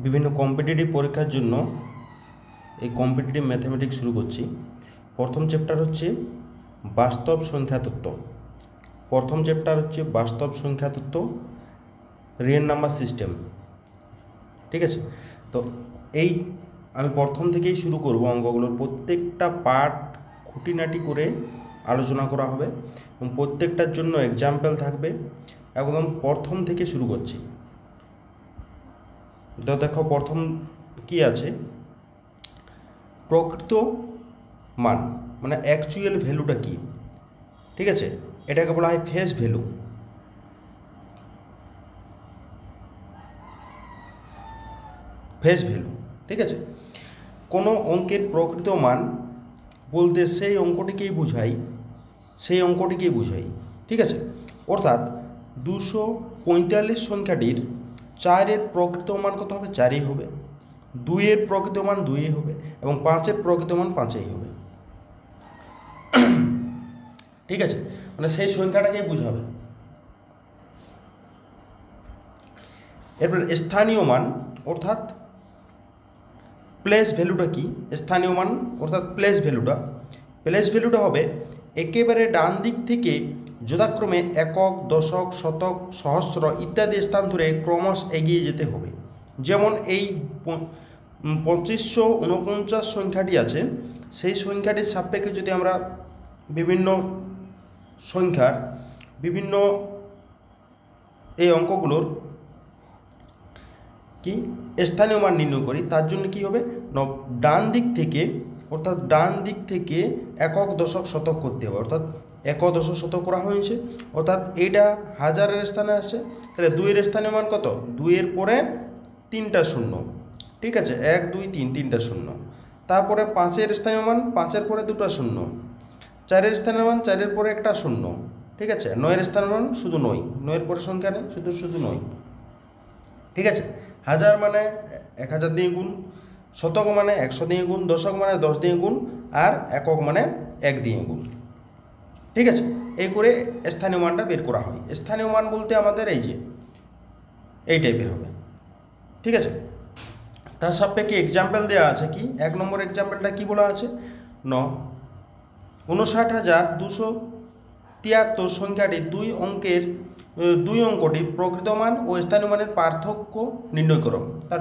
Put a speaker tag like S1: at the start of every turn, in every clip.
S1: বিভিন্ন কম্পিটিটিভ পরীক্ষার জন্য এই কম্পিটিটিভ ম্যাথমেটিক্স শুরু করছি। প্রথম চ্যাপ্টার হচ্ছে বাস্তব সংখ্যা তত্ত্ব। Real number system. ঠিক আছে, তো এই আমি প্রথম থেকেই শুরু করব। অঙ্কগুলোর প্রত্যেকটা পার্ট খুঁটিনাটি করে আলোচনা করা হবে এবং প্রত্যেকটার জন্য এক্সাম্পল থাকবে। একদম প্রথম থেকে শুরু করছি। তো দেখো, প্রথম কি আছে, প্রকৃত মান মানে অ্যাকচুয়াল ভ্যালুটা কি। ঠিক আছে, এটাকে বলা হয় ফেস ভ্যালু। ঠিক আছে, কোনো অঙ্কের প্রকৃত মান বলতে সেই অঙ্কটিকেই বুঝাই। ঠিক আছে, অর্থাৎ 245 সংখ্যাটির 4-এর প্রকৃত মান কত হবে? 4ই হবে। 2-এর প্রকৃত মান 2ই হবে এবং 5-এর প্রকৃত মান 5ই হবে। ঠিক আছে, মানে সেই সংখ্যাটাকেই বুঝাবে। এরপর স্থানীয় মান অর্থাৎ প্লেস ভ্যালুটা কি? স্থানীয় মান অর্থাৎ প্লেস ভ্যালুটা হবে একেবারে ডান দিক থেকে যথাক্রমে একক, দশক, শতক, সহস্র ইত্যাদি স্থান ধরে ক্রমশ এগিয়ে যেতে হবে। যেমন এই 2549 সংখ্যাটি আছে, সেই সংখ্যাটির সাপেক্ষে যদি আমরা বিভিন্ন সংখ্যার বিভিন্ন এই অঙ্কগুলোর কি স্থানীয় মান নির্ণয় করি, তার জন্য কি হবে, ডান দিক থেকে একক, দশক, শতক করতে হবে। অর্থাৎ একক, দশক, শতক করা হয়েছে, অর্থাৎ এইটা হাজারের স্থানে আসছে, তাহলে 2-এর স্থানীয় মান কত? 2-এর পরে 3টা শূন্য। ঠিক আছে, 1, 2, 3, 3টা শূন্য। তারপরে 5-এর স্থানীয় মান 5-এর পরে 2টা শূন্য। 4-এর স্থানীয় মান 4-এর পরে একটা শূন্য। ঠিক আছে, 9-এর স্থানীয় মান শুধু 9, 9-এর পরে সংখ্যা নেই, শুধু 9। ঠিক আছে, হাজার মানে 1000 দিয়ে গুণ, শতক মানে 100 দিয়ে গুণ, দশক মানে 10 দিয়ে গুণ, আর একক মানে 1 দিয়ে গুণ। ঠিক আছে, এই করে স্থানীয় মানটা বের করা হয়। স্থানীয় মান বলতে আমাদের এই টাইপের হবে। ঠিক আছে, তার সাপেক্ষে এক্সাম্পল দেওয়া আছে কি, 1 নম্বর এক্সাম্পলটা কি বলা আছে, 59,273 সংখ্যাটি দুই অঙ্কটি প্রকৃত মান ও স্থানীয় মানের পার্থক্য নির্ণয় করো। তার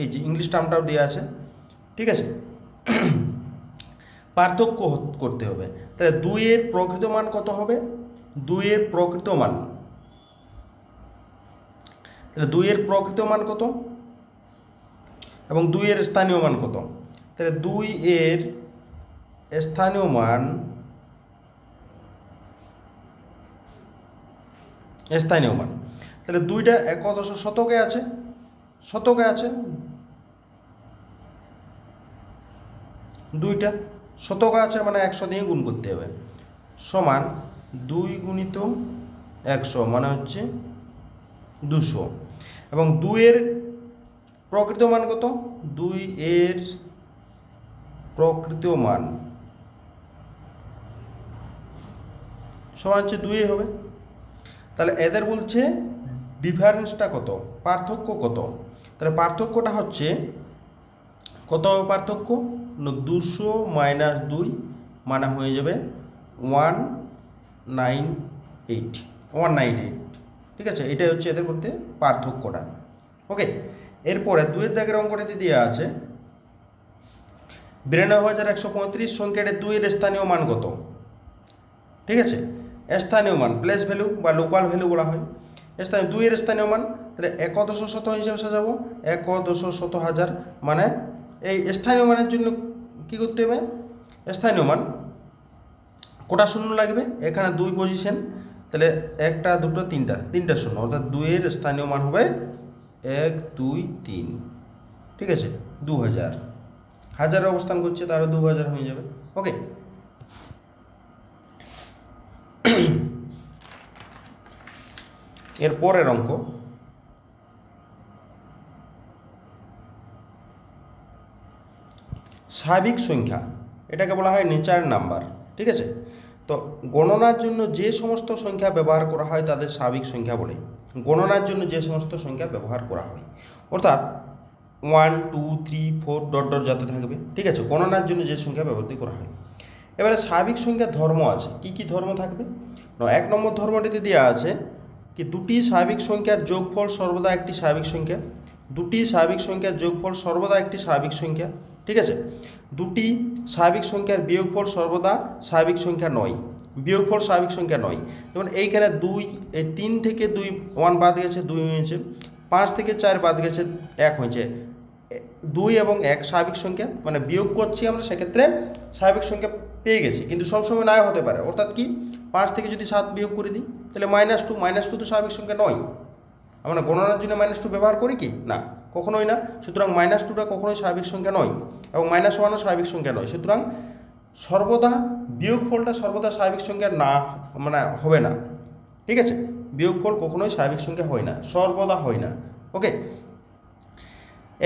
S1: এই যে ইংলিশ টার্মটাও দেওয়া আছে। ঠিক আছে, পার্থক্য করতে হবে। তাহলে 2-এর প্রকৃত মান কত হবে? 2-এর প্রকৃত মান, তাহলে 2-এর প্রকৃত মান কত এবং 2-এর স্থানীয় মান কত? তাহলে 2-এর স্থানীয় মান তাহলে 2টা একাদশ শতকে আছে, 2টা শতকে আছে মানে 100 দিয়ে গুণ করতে হবে, সমান 2 গুণিত 100 মানে হচ্ছে 200। এবং 2-এর প্রকৃত মান কত? 2-এর প্রকৃত মান সমান হচ্ছে 2 হবে। তাহলে এদের বলছে ডিফারেন্সটা কত, পার্থক্য কত? তাহলে পার্থক্যটা হচ্ছে কত হবে? পার্থক্য 200 মাইনাস 2 মানে হয়ে যাবে 198। ঠিক আছে, এটাই হচ্ছে এদের মধ্যে পার্থক্যটা। ওকে, এরপরে 2-এর দাগের অঙ্কটাতে দেওয়া আছে 92,135 সংখ্যাটি 2-এর স্থানীয় মান কত? ঠিক আছে, স্থানীয় মান প্লেস ভ্যালু বা লোকাল ভ্যালু বলা হয়। 2-এর স্থানীয় মান, তাহলে একাদশ শত হিসেবে সাজাবো, একাদশ শত হাজার মানে এই স্থানীয় মানের জন্য কি করতে হবে, স্থানীয় মান কটা শূন্য লাগবে? এখানে 2 পজিশন, তাহলে 1টা 2টো 3টা শূন্য, অর্থাৎ 2-এর স্থানীয় মান হবে 1, 2, 3। ঠিক আছে, 2000 হাজারে অবস্থান করছে, তাহলে 2000 হয়ে যাবে। ওকে, এর পরের অঙ্ক স্বাভাবিক সংখ্যা, এটাকে বলা হয় নেচার নাম্বার। ঠিক আছে, তো গণনার জন্য যে সমস্ত সংখ্যা ব্যবহার করা হয় তাদের স্বাভাবিক সংখ্যা বলে। অর্থাৎ 1 2 3 4 ডট ডট যাতে থাকবে, ঠিক আছে, গণনার জন্য যে সংখ্যা ব্যবহৃত করা হয়। এবারে স্বাভাবিক সংখ্যার ধর্ম আছে, কি কি ধর্ম থাকবে? 1 নম্বর ধর্মটিতে দেওয়া আছে কি দুটি স্বাভাবিক সংখ্যার যোগফল সর্বদা একটি স্বাভাবিক সংখ্যা, দুটি স্বাভাবিক সংখ্যার যোগফল সর্বদা একটি স্বাভাবিক সংখ্যা, ঠিক আছে, দুটি স্বাভাবিক সংখ্যার বিয়োগফল সর্বদা স্বাভাবিক সংখ্যা নয়, বিয়োগফল স্বাভাবিক সংখ্যা নয়। যেমন এইখানে 2, এই 3 থেকে 2 1 বাদ গেছে 2 হয়েছে, 5 থেকে 4 বাদ গেছে 1 হয়েছে, 2 এবং 1 স্বাভাবিক সংখ্যা, মানে বিয়োগ করছি আমরা সেক্ষেত্রে স্বাভাবিক সংখ্যা পেয়ে গেছি, কিন্তু সবসময় নাও হতে পারে। অর্থাৎ কি 5 থেকে যদি 7 বিয়োগ করে দিই তাহলে -2 তো স্বাভাবিক সংখ্যা নয়। আমরা গণনার জন্য -2 ব্যবহার করি কি না, কখনোই না। সুতরাং -2টা কখনোই স্বাভাবিক সংখ্যা নয় এবং -1ও স্বাভাবিক সংখ্যা নয়। সুতরাং সর্বদা বিয়োগফলটা সর্বদা স্বাভাবিক সংখ্যা না, মানে হবে না, ঠিক আছে, বিয়োগফল কখনোই স্বাভাবিক সংখ্যা হয় না, সর্বদা হয় না। ওকে,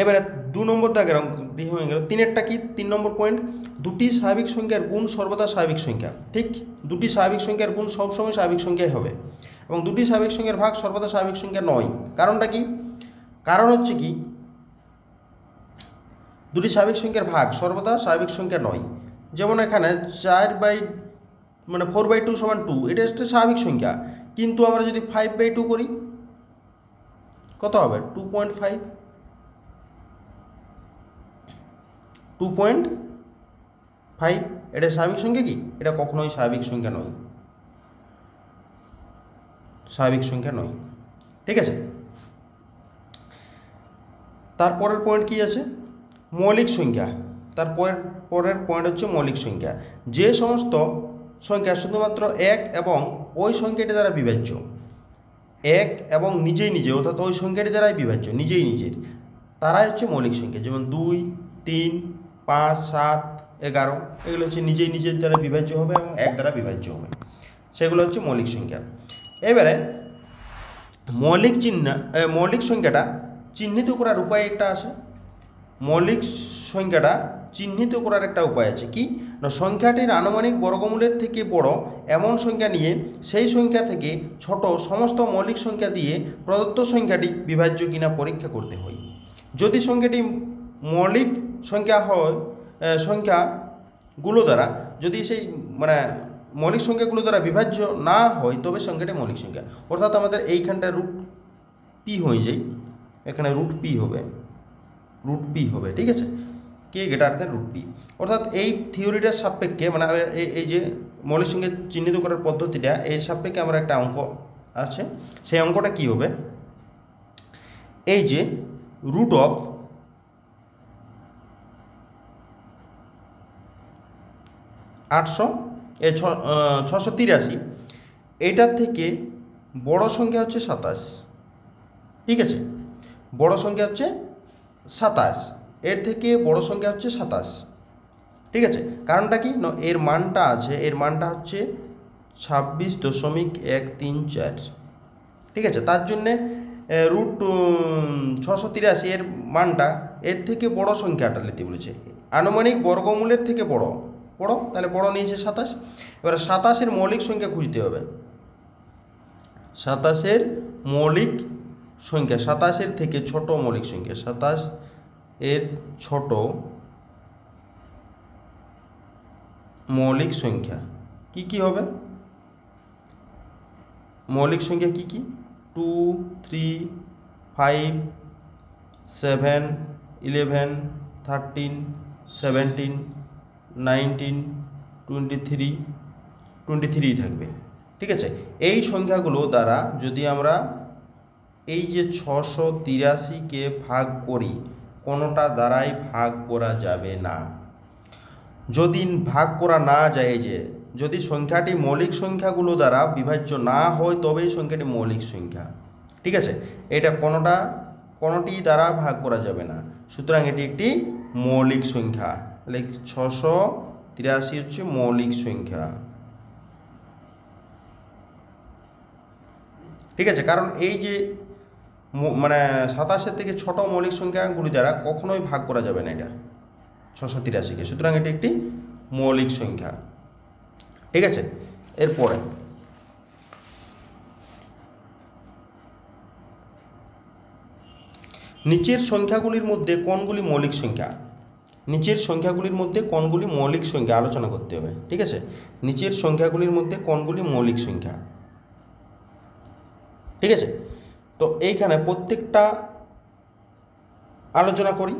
S1: এবারে 2 নম্বর দাগের অঙ্কটি হয়ে গেল। 3এরটা কি, 3 নম্বর পয়েন্ট, দুটি স্বাভাবিক সংখ্যার গুণ সর্বদা স্বাভাবিক সংখ্যা, ঠিক, দুটি স্বাভাবিক সংখ্যার গুণ সবসময় স্বাভাবিক সংখ্যাই হবে এবং দুটি স্বাভাবিক সংখ্যার ভাগ সর্বদা স্বাভাবিক সংখ্যা নয়। কারণটা কি? কারণ হচ্ছে কি দুটি স্বাভাবিক সংখ্যার ভাগ সর্বদা স্বাভাবিক সংখ্যা নয়। যেমন এখানে 4/2 সমান 2, এটা একটা স্বাভাবিক সংখ্যা, কিন্তু আমরা যদি 5/2 করি কত হবে? 2.5, 2.5, এটা স্বাভাবিক সংখ্যা কি? এটা কখনোই স্বাভাবিক সংখ্যা নয়, স্বাভাবিক সংখ্যা নয়, ঠিক আছে। তারপরের পয়েন্ট কি আছে? মৌলিক সংখ্যা। পরের পয়েন্ট হচ্ছে মৌলিক সংখ্যা। যে সমস্ত সংখ্যা শুধুমাত্র 1 এবং ওই সংখ্যাটি দ্বারা বিভাজ্য, 1 এবং নিজেই নিজে, অর্থাৎ ওই সংখ্যাটি দ্বারাই বিভাজ্য, নিজেই নিজের, তারাই হচ্ছে মৌলিক সংখ্যা। যেমন 2 3 5 7 11, এগুলো হচ্ছে নিজেই নিজের দ্বারা বিভাজ্য হবে এবং 1 দ্বারা বিভাজ্য হবে, সেগুলো হচ্ছে মৌলিক সংখ্যা। এবারে মৌলিক সংখ্যাটা চিহ্নিত করার উপায় একটা আছে। মৌলিক সংখ্যাটা চিহ্নিত করার একটা উপায় আছে, কি না, সংখ্যাটির আনুমানিক বর্গমূলের থেকে বড় এমন সংখ্যা নিয়ে সেই সংখ্যা থেকে ছোট সমস্ত মৌলিক সংখ্যা দিয়ে প্রদত্ত সংখ্যাটি বিভাজ্য কিনা পরীক্ষা করতে হয়। যদি সংখ্যাটি মৌলিক সংখ্যা হয়, সংখ্যাগুলো দ্বারা যদি সেই মৌলিক সংখ্যাগুলো দ্বারা বিভাজ্য না হয় তবে সংখ্যাটি মৌলিক সংখ্যা। অর্থাৎ আমাদের এইখানটা রুট পি হয়ে যায়, এখানে রুট পি হবে, ঠিক আছে, k greater than root P. অর্থাৎ এই থিওরিটার সাপেক্ষে, এই যে মৌলিক সংখ্যা চিহ্নিত করার পদ্ধতিটা, এই সাপেক্ষে আমরা একটা অঙ্ক আছে। সেই অঙ্কটা কি হবে? এই যে রুট অফ 683, এইটার থেকে বড় সংখ্যা হচ্ছে 27, ঠিক আছে, বড় সংখ্যা হচ্ছে 27, এর থেকে বড় সংখ্যা হচ্ছে 27, ঠিক আছে। কারণটা কি না, এর মানটা হচ্ছে 26.134, ঠিক আছে। তার জন্যে রুট 683 এর মানটা এর থেকে বড় সংখ্যাটা নিতে বলেছে, আনুমানিক বর্গমূলের থেকে বড়, তাহলে বড় নিয়েছে 27। এবার 27-এর মৌলিক সংখ্যা খুঁজতে হবে, 27-এর মৌলিক সংখ্যা, 27-এর থেকে ছোট মৌলিক সংখ্যা, 27-এর ছোট মৌলিক সংখ্যা কি কি হবে? মৌলিক সংখ্যা কি কি? 2 3 5 7 11 13 17 19 23 থাকবে, ঠিক আছে। এই সংখ্যাগুলো দ্বারা যদি আমরা এই যে 683-কে ভাগ করি, কোনোটা দ্বারাই ভাগ করা যাবে না। যদি ভাগ করা না যায়, যে যদি সংখ্যাটি মৌলিক সংখ্যাগুলো দ্বারা বিভাজ্য না হয় তবেই সংখ্যাটি মৌলিক সংখ্যা, ঠিক আছে। এটা কোনোটি দ্বারা ভাগ করা যাবে না, সুতরাং এটি একটি মৌলিক সংখ্যা। তাহলে 683 হচ্ছে মৌলিক সংখ্যা, ঠিক আছে। কারণ এই যে 27-এর থেকে ছোট মৌলিক সংখ্যাগুলি দ্বারা কখনোই ভাগ করা যাবে না এটা 683-কে, সুতরাং এটি একটি মৌলিক সংখ্যা, ঠিক আছে। এরপরে নিচের সংখ্যাগুলির মধ্যে কোনগুলি মৌলিক সংখ্যা? নিচের সংখ্যাগুলির মধ্যে কোনগুলি মৌলিক সংখ্যা আলোচনা করতে হবে। ঠিক আছে, নিচের সংখ্যাগুলির মধ্যে কোনগুলি মৌলিক সংখ্যা? ঠিক আছে, তো এইখানে প্রত্যেকটা আলোচনা করি।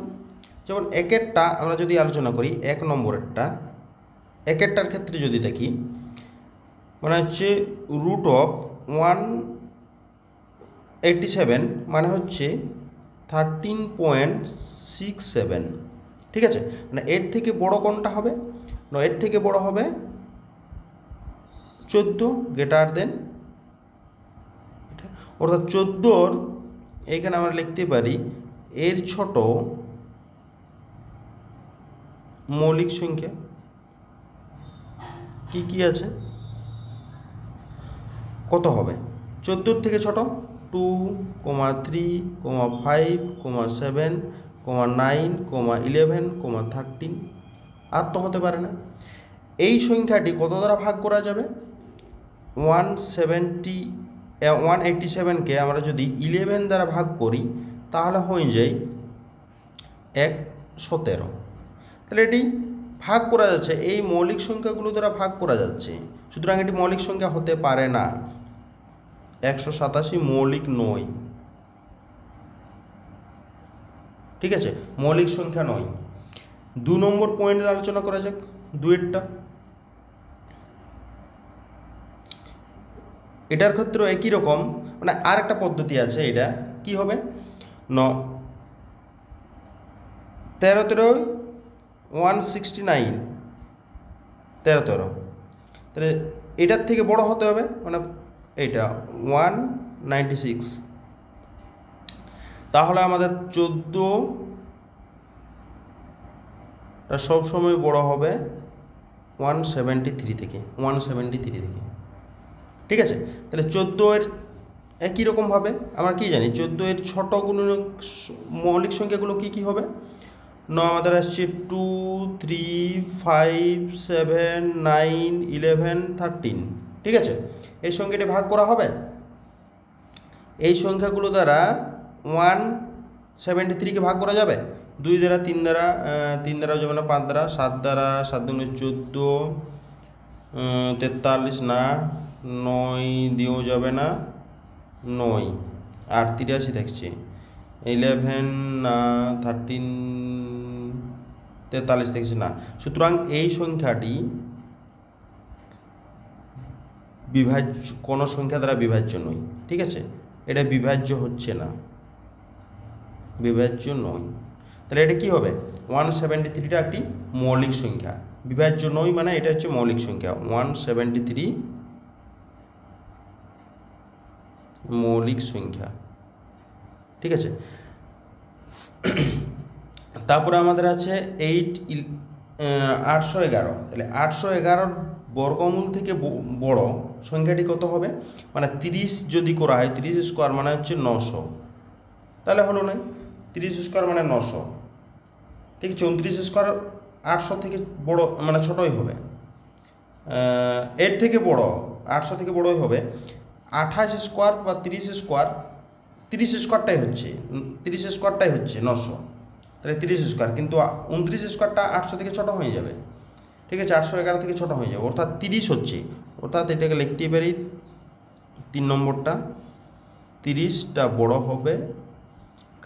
S1: যেমন একেরটা আমরা যদি আলোচনা করি, 1 নম্বরেরটা, একেরটার ক্ষেত্রে যদি দেখি, মানে হচ্ছে √187 মানে হচ্ছে 13.67। ঠিক আছে, মানে এর থেকে বড় কোনটা হবে? না, এর থেকে বড় হবে 14 গ্রেটার দেন, অর্থাৎ 14-র এইখানে আমরা লিখতে পারি এর ছোট মৌলিক সংখ্যা কি কি আছে, কত হবে? 14-র থেকে ছোট 2, 3, 5, 7, 9, 11, 13, আর তো হতে পারে না। এই সংখ্যাটি কত দ্বারা ভাগ করা যাবে? 187কে আমরা যদি 11 দ্বারা ভাগ করি তাহলে হয়ে যায় 117। তাহলে এটি ভাগ করা যাচ্ছে, এই মৌলিক সংখ্যাগুলো দ্বারা ভাগ করা যাচ্ছে, সুতরাং এটি মৌলিক সংখ্যা হতে পারে না। 187 মৌলিক নয়। ঠিক আছে, মৌলিক সংখ্যা নয়। 2 নম্বর পয়েন্টের আলোচনা করা যাক, 2-এরটা। এটার ক্ষেত্রেও একই রকম, মানে আর একটা পদ্ধতি আছে। এটা কি হবে? 13 169, 13 তাহলে এটার থেকে বড় হতে হবে, মানে এইটা 196। তাহলে আমাদের 14টা সবসময় বড় হবে 173 থেকে। ঠিক আছে, তাহলে 14-এর একই রকমভাবে আমরা কি জানি, 14-এর ছোট গুণনীয়ক মৌলিক সংখ্যাগুলো কি কি হবে? আমাদের আসছে 2, 3, 5, 7, 9, 11, 13। ঠিক আছে, এই সংখ্যাটি ভাগ করা হবে। এই সংখ্যাগুলো দ্বারা 173কে ভাগ করা যাবে 2 দ্বারা, 3 দ্বারা, 3 দ্বারাও যাবে না, 5 দ্বারা, 7 দ্বারা, 7 দুগুণে 14, 43 না, 9 দিয়েও যাবে না, 9, 8 83 থাকছে, 11 না, 13, 43 থাকছে না। সুতরাং এই সংখ্যাটি বিভাজ্য, কোনো সংখ্যা দ্বারা বিভাজ্য নয়। ঠিক আছে, এটা বিভাজ্য হচ্ছে না, বিভাজ্য নয়। তাহলে এটা কি হবে? 173টা একটি মৌলিক সংখ্যা, বিভাজ্য নয় মানে এটা হচ্ছে মৌলিক সংখ্যা। 173 মৌলিক সংখ্যা। ঠিক আছে, তারপরে আমাদের আছে 811। তাহলে 811 বর্গমূল থেকে বড় সংখ্যাটি কত হবে? মানে 30 যদি করা হয়, 30 স্কোয়ার মানে হচ্ছে 900, তাহলে হলো না, 30 স্কোয়ার মানে 900। ঠিক আছে, 29 স্কোয়ার 800 থেকে বড় মানে ছোটই হবে, এর থেকে বড় 800 থেকে বড়ই হবে। 28 স্কোয়ার বা 30 স্কোয়ার, 30 স্কোয়ারটাই হচ্ছে, 30 স্কোয়ারটাই হচ্ছে 900, তাহলে 30 স্কোয়ার, কিন্তু 29 স্কোয়ারটা 800 থেকে ছোটো হয়ে যাবে। ঠিক আছে, 811 থেকে ছোটো হয়ে যাবে, অর্থাৎ 30 হচ্ছে, অর্থাৎ এটাকে লিখতে পারি 3 নম্বরটা, 30টা বড় হবে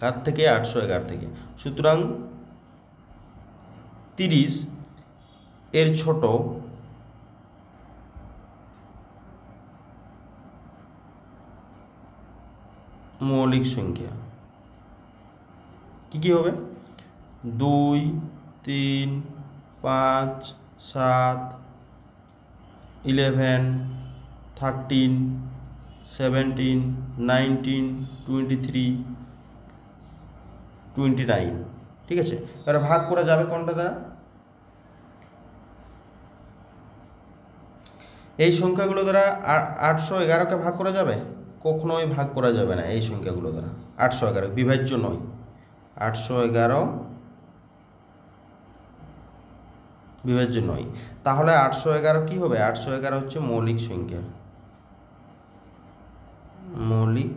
S1: কার থেকে? 811 থেকে। সুতরাং 30 এর ছোট মৌলিক সংখ্যা কি কি হবে? 2, 3, 5, 7, 11, 13, 17, 19, 23, 29। ঠিক আছে, এবারে ভাগ করা যাবে কোনটা দ্বারা? এই সংখ্যাগুলো দ্বারা 811কে ভাগ করা যাবে? কখনোই ভাগ করা যাবে না এই সংখ্যাগুলো দ্বারা। 811 বিভাজ্য নয়, 811 বিভাজ্য নয়। তাহলে 811 কি হবে? 811 হচ্ছে মৌলিক সংখ্যা, মৌলিক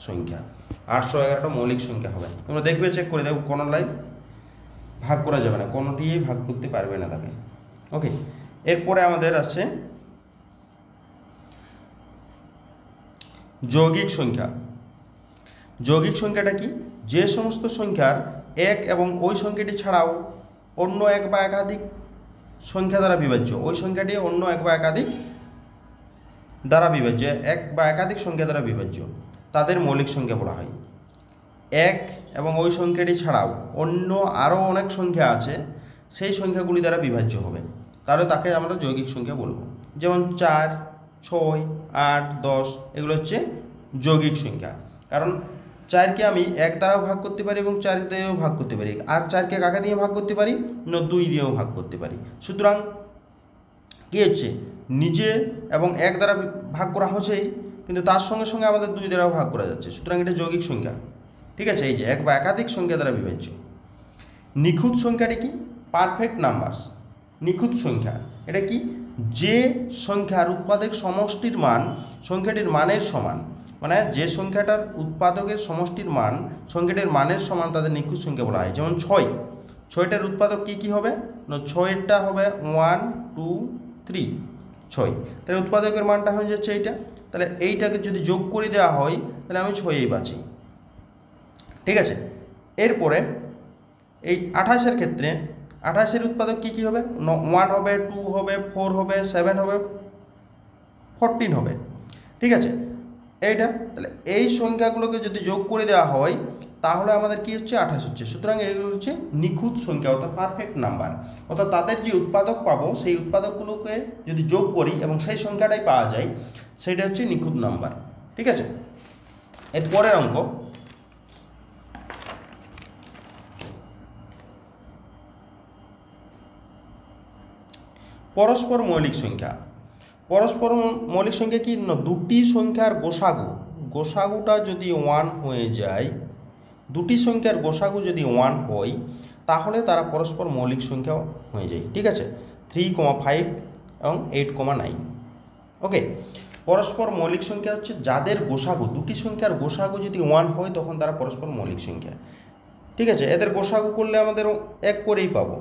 S1: সংখ্যা। 811টা মৌলিক সংখ্যা হবে। তোমরা দেখবে, চেক করে দেখো, কোনো লাইন ভাগ করা যাবে না, কোনোটিই ভাগ করতে পারবে না তাকে। ওকে, এরপরে আমাদের আসছে যৌগিক সংখ্যা। যৌগিক সংখ্যাটা কি? যে সমস্ত সংখ্যার এক এবং ওই সংখ্যাটি ছাড়াও অন্য এক বা একাধিক সংখ্যা দ্বারা বিভাজ্য, ওই সংখ্যাটি অন্য এক বা একাধিক দ্বারা বিভাজ্য, এক বা একাধিক সংখ্যা দ্বারা বিভাজ্য, তাদের মৌলিক সংখ্যা বলা হয়। এক এবং ওই সংখ্যাটি ছাড়াও অন্য আরও অনেক সংখ্যা আছে, সেই সংখ্যাগুলি দ্বারা বিভাজ্য হবে, তাহলে তাকে আমরা যৌগিক সংখ্যা বলবো। যেমন 4, 6, 8, 10 এগুলো হচ্ছে যৌগিক সংখ্যা। কারণ 4কে আমি 1 দ্বারাও ভাগ করতে পারি এবং 4 দিয়েও ভাগ করতে পারি। আর 4কে কাকে দিয়ে ভাগ করতে পারি? না, 2 দিয়েও ভাগ করতে পারি। সুতরাং কী হচ্ছে, নিজে এবং 1 দ্বারা ভাগ করা হচ্ছেই, কিন্তু তার সঙ্গে সঙ্গে আমাদের 2 দ্বারাও ভাগ করা যাচ্ছে। সুতরাং এটা যৌগিক সংখ্যা। ঠিক আছে, এই যে এক বা একাধিক সংখ্যা দ্বারা বিভাজ্য। নিখুঁত সংখ্যাটি কি? Perfect numbers. নিখুঁত সংখ্যা এটা কি? যে সংখ্যার উৎপাদক সমষ্টির মান সংখ্যাটির মানের সমান, মানে যে সংখ্যাটার উৎপাদকের সমষ্টির মান সংখ্যাটির মানের সমান, তাদের নিখুঁত সংখ্যা বলা হয়। যেমন 6, 6টার উৎপাদক কি কি হবে? না, 6টা হবে 1, 2, 3, 6। তাহলে উৎপাদকের মানটা হয়ে যাচ্ছে এইটা। তাহলে এইটাকে যদি যোগ করে দেওয়া হয় তাহলে আমি 6ই বাঁচি। ঠিক আছে, এরপরে এই 28-এর ক্ষেত্রে 28-এর উৎপাদক কি কি হবে? 1 হবে, 2 হবে, 4 হবে, 7 হবে, 14 হবে। ঠিক আছে, এইটা তাহলে এই সংখ্যাগুলোকে যদি যোগ করে দেওয়া হয় তাহলে আমাদের কি হচ্ছে? 28 হচ্ছে। সুতরাং এগুলো হচ্ছে নিখুঁত সংখ্যা, অর্থাৎ পারফেক্ট নাম্বার। অর্থাৎ তাদের যে উৎপাদক পাবো সেই উৎপাদকগুলোকে যদি যোগ করি এবং সেই সংখ্যাটাই পাওয়া যায়, সেটা হচ্ছে নিখুঁত নাম্বার। ঠিক আছে, এর পরের অঙ্ক, পরস্পর মৌলিক সংখ্যা। পরস্পর মৌলিক সংখ্যা কি? না, দুটি সংখ্যার গোসাগু, গোসাগুটা যদি 1 হয়ে যায়, দুটি সংখ্যার গোসাগু যদি 1 হয় তাহলে তারা পরস্পর মৌলিক সংখ্যা হয়ে যায়। ঠিক আছে, 3,5 এবং 8,9। ওকে, পরস্পর মৌলিক সংখ্যা হচ্ছে যাদের গোসাগু, দুটি সংখ্যার গোসাগু যদি 1 হয় তখন তারা পরস্পর মৌলিক সংখ্যা। ঠিক আছে, এদের গোসাগু করলে আমাদের 1 করেই পাবো,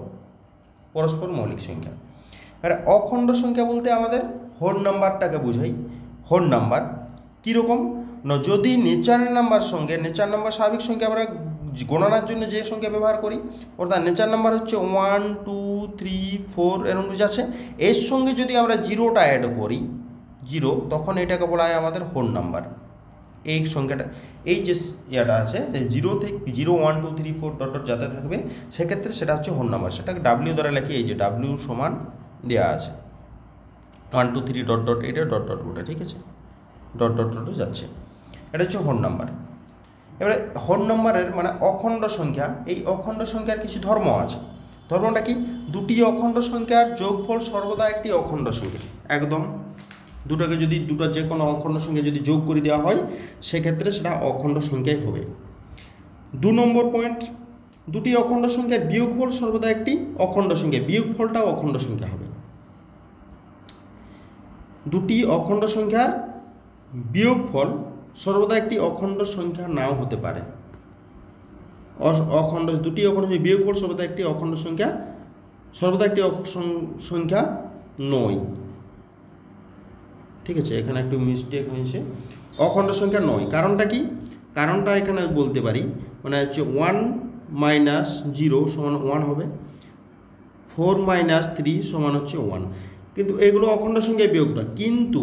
S1: পরস্পর মৌলিক সংখ্যা। আর অখণ্ড সংখ্যা বলতে আমাদের হোল নাম্বারটাকে বোঝাই। হোল নাম্বার কীরকম? না, যদি নেচারের নাম্বার সঙ্গে, নেচার নাম্বার স্বাভাবিক সংখ্যা আমরা গণনার জন্য যে সংখ্যা ব্যবহার করি, অর্থাৎ নেচার নাম্বার হচ্ছে 1, 2, 3, 4 এরকম কিছু আছে, এর সঙ্গে যদি আমরা 0টা অ্যাড করি, 0, তখন এটাকে বলা হয় আমাদের হোল নাম্বার। এই সংখ্যাটা, এই যে ইয়াটা আছে, যে 0 থেকে 0, 1, 2, 3, 4 ডট ডট যাতে থাকবে, সেক্ষেত্রে সেটা হচ্ছে হোল নাম্বার। সেটাকে ডাব্লিউ দ্বারা লেখি, এই যে ডাব্লিউ সমান দেওয়া আছে 1, 2, 3 ডট ডট, এটা ডট ডট ওটা। ঠিক আছে, ডট ডট ডট যাচ্ছে, এটা হচ্ছে হোল নাম্বার। এবারে হোল নাম্বারের মানে অখণ্ড সংখ্যা, এই অখণ্ড সংখ্যার কিছু ধর্ম আছে। ধর্মটা কি? দুটি অখণ্ড সংখ্যার যোগফল সর্বদা একটি অখণ্ড সংখ্যা। একদম দুটোকে যদি দুটো যে কোনো অখণ্ড সংখ্যা যদি যোগ করে দেওয়া হয় সেক্ষেত্রে সেটা অখণ্ড সংখ্যাই হবে। 2 নম্বর পয়েন্ট, দুটি অখণ্ড সংখ্যার বিয়োগফল সর্বদা একটি অখণ্ড সংখ্যা, বিয়োগফলটাও অখণ্ড সংখ্যা হবে। দুটি অখণ্ড সংখ্যার বিয়োগফল সর্বদা একটি অখণ্ড সংখ্যা নাও হতে পারে। অখণ্ড, দুটি অখণ্ড বিয়োগফল সর্বদা একটি অখণ্ড সংখ্যা, সর্বদা একটি সংখ্যা নয়। ঠিক আছে, এখানে একটু মিস্টেক হয়েছে, অখণ্ড সংখ্যা নয়। কারণটা কি? কারণটা এখানে বলতে পারি, মানে হচ্ছে 1 - 0 সমান 1 হবে, 4 - 3 সমান হচ্ছে 1। কিন্তু এগুলো অখণ্ড সংখ্যায় বিয়োগটা। কিন্তু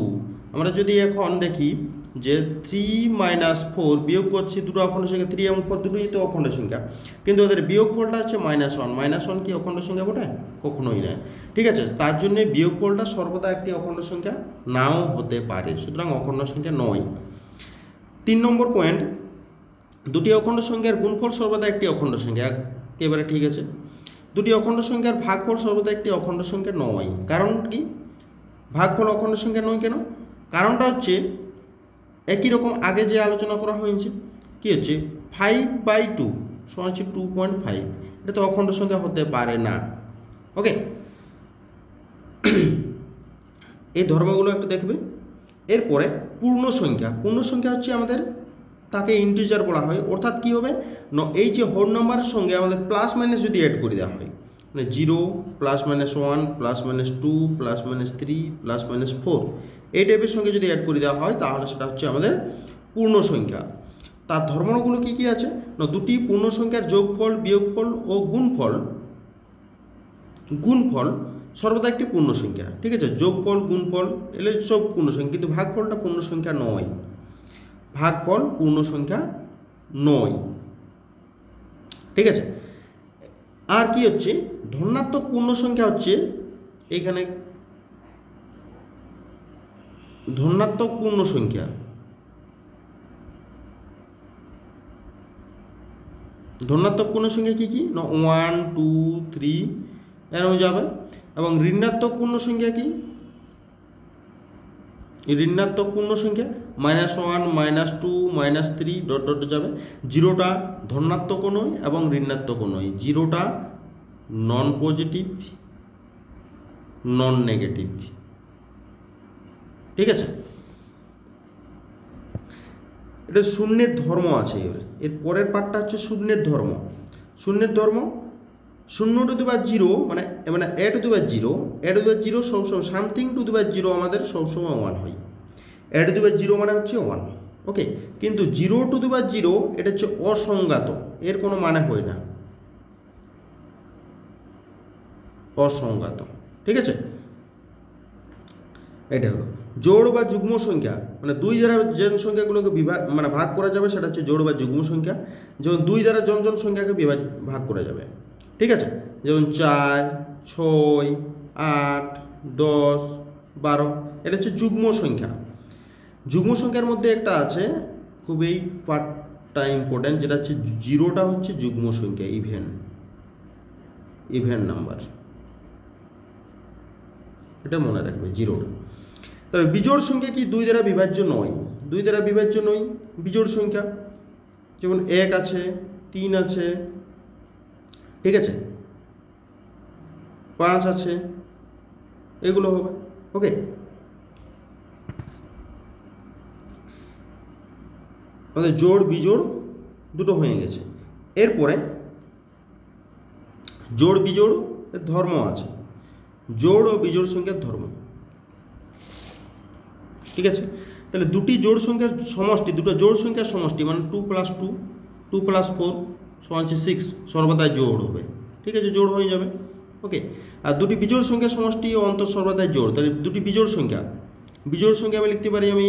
S1: আমরা যদি এখন দেখি যে 3 - 4 বিয়োগ করছি, দুটো অখণ্ড সংখ্যা, 3 এবং 4 দুটোই তো অখণ্ড সংখ্যা, কিন্তু ওদের বিয়োগফলটা হচ্ছে -1। -1 কি অখণ্ড সংখ্যা বটে? কখনোই নয়। ঠিক আছে, তার জন্য বিয়োগফলটা সর্বদা একটি অখণ্ড সংখ্যা নাও হতে পারে, সুতরাং অখণ্ড সংখ্যা নয়। 3 নম্বর পয়েন্ট, দুটি অখণ্ড সংখ্যার গুণফল সর্বদা একটি অখণ্ড সংখ্যা। একেবারে ঠিক আছে। দুটি অখণ্ড সংখ্যার ভাগফল সর্বদা একটি অখণ্ড সংখ্যা নয়। কারণ কি ভাগফল অখণ্ড সংখ্যা নয় কেন? কারণটা হচ্ছে একই রকম আগে যে আলোচনা করা হয়েছে, কি হচ্ছে 5/2 সমান হচ্ছে 2.5, এটা তো অখণ্ড সংখ্যা হতে পারে না। ওকে, এই ধর্মগুলো একটু দেখবে। এরপরে পূর্ণ সংখ্যা। পূর্ণ সংখ্যা হচ্ছে আমাদের তাকে ইন্টিজার বলা হয়। অর্থাৎ কী হবে, এই যে হোল নাম্বারের সঙ্গে আমাদের প্লাস মাইনাস যদি অ্যাড করে দেওয়া হয়, মানে 0 +-1 +-2 +-3 +-4 এই টাইপের সঙ্গে যদি অ্যাড করে দেওয়া হয় তাহলে সেটা হচ্ছে আমাদের পূর্ণ সংখ্যা। তার ধর্মগুলো কী কী আছে না, দুটি পূর্ণ সংখ্যার যোগফল, বিয়োগফল ও গুণফল সর্বদা একটি পূর্ণ সংখ্যা। ঠিক আছে, যোগফল, গুণফল এগুলো সব পূর্ণ সংখ্যা, কিন্তু ভাগফলটা পূর্ণ সংখ্যা নয়। ভাগফল পূর্ণ সংখ্যা নয়। ঠিক আছে, আর কি হচ্ছে ধনাত্মক পূর্ণ সংখ্যা হচ্ছে এখানে ধনাত্মক পূর্ণ সংখ্যা। ধনাত্মক পূর্ণ সংখ্যা কী কী না 1 2 3 এরকম যাবে। এবং ঋণাত্মক পূর্ণ সংখ্যা কি, ঋণাত্মক পূর্ণ সংখ্যা -1 -2 -3 ডট ডট যাবে। জিরোটা ধনাত্মকও নয় এবং ঋণাত্মকও নয়, জিরোটা নন পজিটিভ নন নেগেটিভ। ঠিক আছে, এটা শূন্যের ধর্ম আছে। এর পরের পার্টটা হচ্ছে শূন্যের ধর্ম। শূন্যের ধর্ম 0 টু দি পাওয়ার 0 মানে a টু দি পাওয়ার 0 সবসময় সামথিং টু দি পাওয়ার 0 আমাদের সবসময় 1 হয়। a টু দি পাওয়ার 0 মানে হচ্ছে 1। ওকে, কিন্তু 0 টু দি পাওয়ার 0 এটা হচ্ছে অসংজ্ঞাত, এর কোনো মানে হয় না, অসংজ্ঞাত। ঠিক আছে, এটা হলো জোড় বা যুগ্ম সংখ্যা, মানে 2 দ্বারা যে সংখ্যাগুলোকে ভাগ করা যাবে সেটা হচ্ছে জোড় বা যুগ্ম সংখ্যা। যেমন 2 দ্বারা জন সংখ্যাকে ভাগ করা যাবে। ঠিক আছে, যেমন 4 6 8 10 12 এটা হচ্ছে যুগ্ম সংখ্যা। যুগ্ম সংখ্যার মধ্যে একটা আছে খুবই পার্টটা ইম্পর্টেন্ট, যেটা হচ্ছে 0টা হচ্ছে যুগ্ম সংখ্যা, ইভেন নাম্বার, এটা মনে রাখবে 0টা। তবে বিজোড় সংখ্যা কি 2 দ্বারা বিভাজ্য নয়, 2 দ্বারা বিভাজ্য নয় বিজোড় সংখ্যা। যেমন 1 আছে, 3 আছে, ঠিক আছে, 5 আছে, এগুলো হবে। ওকে, আমাদের জোড় বিজোড় দুটো হয়ে গেছে। এরপরে জোড় বিজোড় ধর্ম আছে, জোড় ও বিজোড় সংখ্যার ধর্ম। ঠিক আছে, তাহলে দুটি জোড় সংখ্যার সমষ্টি, দুটো জোড় সংখ্যার সমষ্টি মানে 2 + 2 2 + 4 = 6 সর্বদাই জোড় হবে। ঠিক আছে, জোড় হয়ে যাবে। ওকে, আর দুটি বিজোড় সংখ্যার সমষ্টি ও অন্তর সর্বদাই জোড়, তাহলে দুটি বিজোড় সংখ্যা আমি লিখতে পারি আমি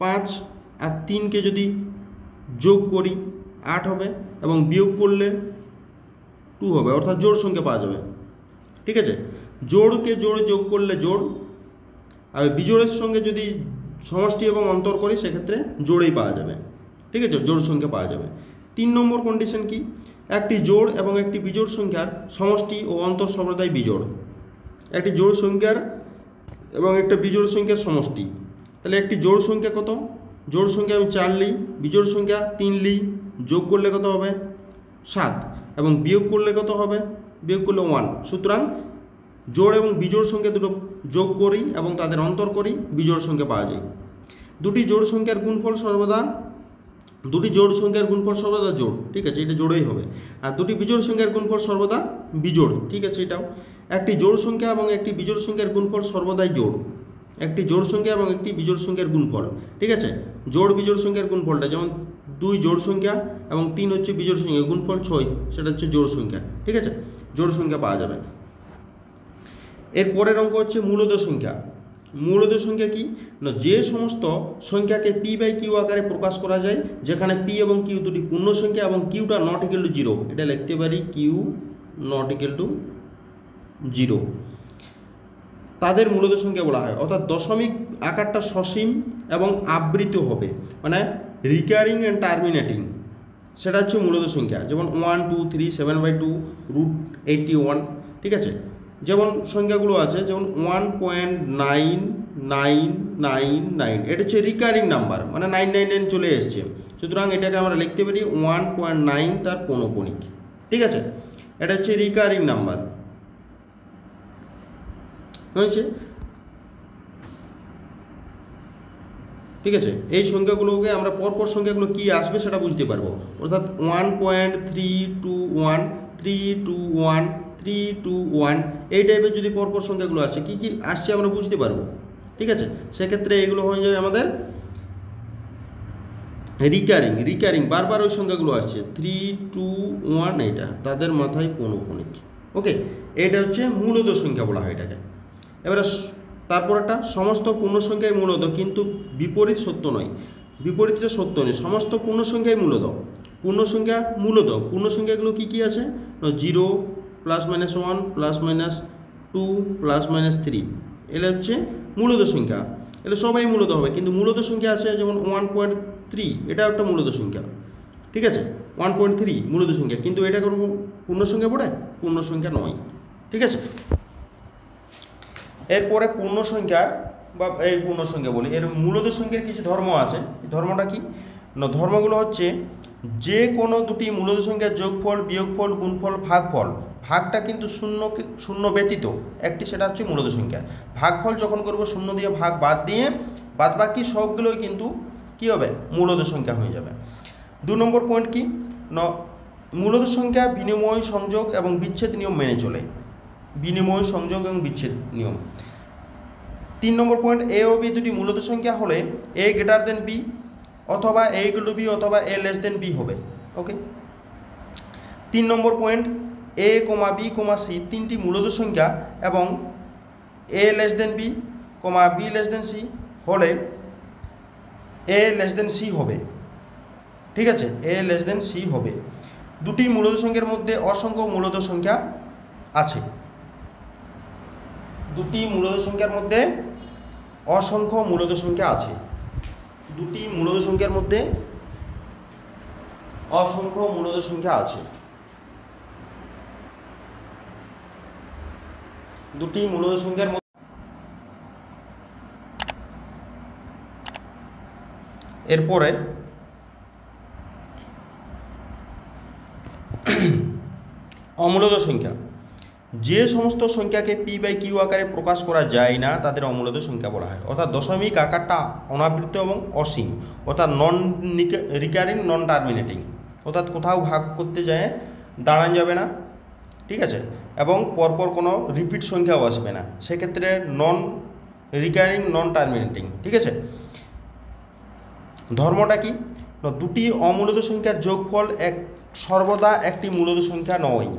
S1: 5 আর 3কে যদি যোগ করি 8 হবে, এবং বিয়োগ করলে 2 হবে, অর্থাৎ জোড় সংখ্যা পাওয়া যাবে। ঠিক আছে, জোড়কে জোড়ে যোগ করলে জোড়, আর বিজোড়ের সঙ্গে যদি সমষ্টি এবং অন্তর করি সেক্ষেত্রে জোড়েই পাওয়া যাবে। ঠিক আছে, জোড় সংখ্যা পাওয়া যাবে। 3 নম্বর কন্ডিশন কি, একটি জোড় এবং একটি বিজোড় সংখ্যার সমষ্টি ও অন্তর সর্বদাই বিজোড়। একটি জোড় সংখ্যার এবং একটা বিজোড় সংখ্যার সমষ্টি, তাহলে একটি জোড় সংখ্যা কত, জোড় সংখ্যা আমি 4 লিই, বিজোড় সংখ্যা 3 লিই, যোগ করলে কত হবে 7, এবং বিয়োগ করলে কত হবে, বিয়োগ করলে 1। সুতরাং জোড় এবং বিজোড় সংখ্যা দুটো যোগ করি এবং তাদের অন্তর করি, বিজোড় সংখ্যা পাওয়া যায়। দুটি জোড় সংখ্যার গুণফল সর্বদা জোড়। ঠিক আছে, এটা জোড়ই হবে। আর দুটি বিজোড় সংখ্যার গুণফল সর্বদা বিজোড়। ঠিক আছে, এটাও একটি জোড় সংখ্যা এবং একটি বিজোড় সংখ্যার গুণফল সর্বদাই জোড়। একটি জোড় সংখ্যা এবং একটি বিজোড় সংখ্যার গুণফল। ঠিক আছে, জোড় বিজোড় সংখ্যার গুণফলটা যেমন 2 জোড় সংখ্যা এবং 3 হচ্ছে বিজোড় সংখ্যা, গুণফল 6, সেটা হচ্ছে জোড় সংখ্যা। ঠিক আছে, জোড় সংখ্যা পাওয়া যাবে। এর পরের অঙ্ক হচ্ছে মূলদ সংখ্যা। মূলদ সংখ্যা কি না, যে সমস্ত সংখ্যাকে p/q আকারে প্রকাশ করা যায়, যেখানে p এবং q দুটি পূর্ণ সংখ্যা এবং qটা নট ইকুয়াল টু 0, এটা লিখতে পারি q নট ইকুয়াল টু 0, তাদের মূলদ সংখ্যা বলা হয়। অর্থাৎ দশমিক আকারটা সসীম এবং আবৃত হবে, মানে রিকারিং অ্যান্ড টার্মিনেটিং, সেটা হচ্ছে মূলদ সংখ্যা। যেমন 1 2 3 7/2 √81। ঠিক আছে, যেমন সংখ্যাগুলো আছে, যেমন 1.9999, এটা হচ্ছে রিকারিং নাম্বার, মানে 999 চলে এসছে। সুতরাং এটাকে আমরা লিখতে পারি 1.9 তার পৌনঃপুনিক। ঠিক আছে, এটা হচ্ছে রিকারিং নাম্বার হয়েছে। ঠিক আছে, এই সংখ্যাগুলোকে আমরা পরপর সংখ্যাগুলো কি আসবে সেটা বুঝতে পারবো। অর্থাৎ 1.321 321 321 এই টাইপের যদি পরপর সংখ্যাগুলো আসে কি কি আসছে আমরা বুঝতে পারবো। ঠিক আছে, সেক্ষেত্রে এগুলো হয়ে যাবে আমাদের রিকারিং বারবার ওই সংখ্যাগুলো আসছে 321 এইটা তাদের মাথায় পৌনঃপুনিক। ওকে, এটা হচ্ছে মূলত সংখ্যা বলা হয় এটাকে। এবারে তারপর একটা সমস্ত পূর্ণ সংখ্যাই মূলত, কিন্তু বিপরীত সত্য নয়, বিপরীতটা সত্য নয়, সমস্ত পূর্ণ সংখ্যাই মূলত। পূর্ণ সংখ্যাগুলো কি কি আছে? 0 +-1 +-2 +-3 এগুলো হচ্ছে মূলত সংখ্যা, এগুলো সবাই মূলত হবে। কিন্তু মূলত সংখ্যা আছে যেমন 1.3, এটা একটা মূলত সংখ্যা। ঠিক আছে, 1.3 মূলত সংখ্যা, কিন্তু এটা কোনো পূর্ণ সংখ্যা পড়ে? পূর্ণ সংখ্যা নয়। ঠিক আছে, এরপরে পূর্ণ সংখ্যার বা এই পূর্ণ সংখ্যা বলি, এর মূলত সংখ্যার কিছু ধর্ম আছে। ধর্মটা কি না, ধর্মগুলো হচ্ছে যে কোনো দুটি মূলত সংখ্যার যোগফল, বিয়োগফল, গুণফল, ভাগফল, ভাগটা কিন্তু শূন্য ব্যতীত একটি, সেটা হচ্ছে মূলত সংখ্যা। ভাগফল যখন করব শূন্য দিয়ে ভাগ বাদ দিয়ে, বাদ বাকি সবগুলোই কিন্তু কী হবে? মূলত সংখ্যা হয়ে যাবে। 2 নম্বর পয়েন্ট কি না, মূলত সংখ্যা বিনিময়, সংযোগ এবং বিচ্ছেদ নিয়ম মেনে চলে। বিনিময়, সংযোগ এবং বিচ্ছেদ নিয়ম। 3 নম্বর পয়েন্ট, এ ও বি দুটি মূলত সংখ্যা হলে a > b অথবা a = b অথবা a b হবে। ওকে, 3 নম্বর পয়েন্ট, a, b, c তিনটি মূলত সংখ্যা এবং a b, b c হলে a c হবে। ঠিক আছে, a c হবে। দুটি মূলত সংখ্যার মধ্যে অসংখ্য মূলত সংখ্যা আছে। দুটি মূলত সংখ্যার মধ্যে অসংখ্য মূলত সংখ্যা আছে। দুটি মূলত সংখ্যার মধ্যে অসংখ্য মূলত সংখ্যা আছে। দুটি মূলত সংখ্যার মধ্যে এরপরে অমূলত সংখ্যা। যে সমস্ত সংখ্যাকে p/q আকারে প্রকাশ করা যায় না তাদের অমূলত সংখ্যা বলা হয়। অর্থাৎ দশমিক আকারটা অনাবৃত এবং অসীম, অর্থাৎ নন রিকারিং, নন টার্মিনেটিং, অর্থাৎ কোথাও ভাগ করতে যায় দাঁড়ানো যাবে না। ঠিক আছে, এবং পরপর কোনো রিপিট সংখ্যাও আসবে না, সেক্ষেত্রে নন রিকারিং, নন টার্মিনেটিং। ঠিক আছে, ধর্মটা কি, দুটি অমূলত সংখ্যার যোগফল সর্বদা একটি মূলত সংখ্যা নয়।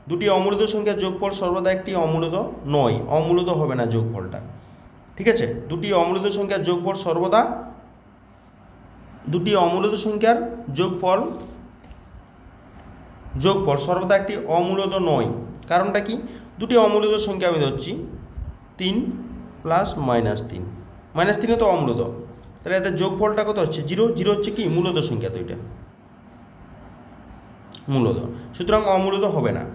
S1: দুটি অমূলত সংখ্যার যোগফল সর্বদা একটি অমূলত নয়, অমূলত হবে না যোগফলটা। ঠিক আছে, দুটি অমূলত সংখ্যার যোগফল সর্বদা, দুটি অমূলত সংখ্যার যোগফল সর্বদা একটি অমূলত নয়। কারণটা কি, দুটি অমূলত সংখ্যা আমি ধরছি 3 + -3, -3 তো অমূলত, তাহলে এদের যোগফলটা কত হচ্ছে? 0। 0 হচ্ছে কি মূলত সংখ্যা, তো এটা মূলত, সুতরাং অমূলত হবে না।